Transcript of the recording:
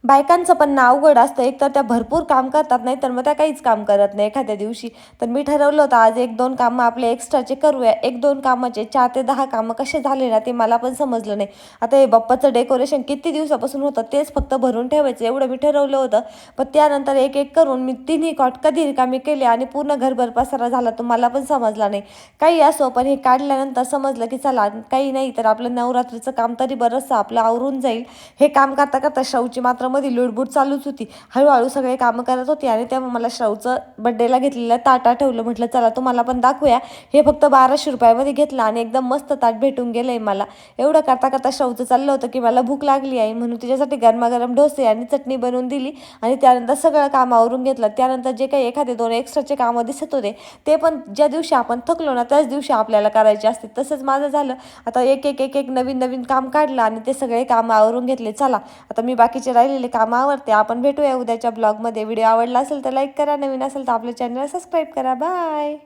बायकांचं पण ना अवघड असतं. एक तर त्या भरपूर काम करतात, नाही तर मग त्या काहीच काम करत नाही एखाद्या दिवशी. तर मी ठरवलं होतं आज 1-2 कामं आपले एक्स्ट्राचे करूया. 1-2 कामाचे 4 ते 10 कामं कसे झाले ना ते मला पण समजलं नाही. आता हे बाप्पाचं डेकोरेशन किती दिवसापासून होतं तेच फक्त भरून ठेवायचं एवढं मी ठरवलं होतं. पण त्यानंतर एक करून मी तिन्ही कॉट कधी रिकामी केले आणि पूर्ण घरभर पसारा झाला तो मला पण समजला नाही. काही असो, पण हे काढल्यानंतर समजलं की चला काही नाही तर आपलं नवरात्रीचं काम तरी बरंचसं आपलं आवरून जाईल. हे काम करता करता श्रावची मात्र मध्ये लुडबुड चालूच होती. हळूहळू सगळे कामं करत होती आणि तेव्हा मला श्रावचं बड्डेला घेतलेलं ताट आठवलं. म्हटलं चला तुम्हाला पण दाखवूया. हे फक्त 1200 रुपयामध्ये घेतलं आणि एकदम मस्त ताट भेटून गेलंय मला. एवढं करता करता श्रावचं चाललं होतं की मला भूक लागली आहे म्हणून तिच्यासाठी गरमागरम डोसे आणि चटणी बनवून दिली आणि त्यानंतर सगळं काम आवरून घेतलं. त्यानंतर जे काही एखादे 2 एक्स्ट्राचे कामं दिसत होते ते पण ज्या दिवशी आपण थकलो ना त्याच दिवशी आपल्याला करायचे असते. तसंच माझं झालं. आता एक नवीन नवीन काम काढलं आणि ते सगळे कामं आवरून घेतले. चला आता मी बाकीचे राहिलेले कामं आवरते. आपण भेटूया उद्याच्या ब्लॉगमध्ये. व्हिडिओ आवडला असेल तर लाईक करा, नवीन असेल तर आपल्या चॅनलला सबस्क्राईब करा. बाय.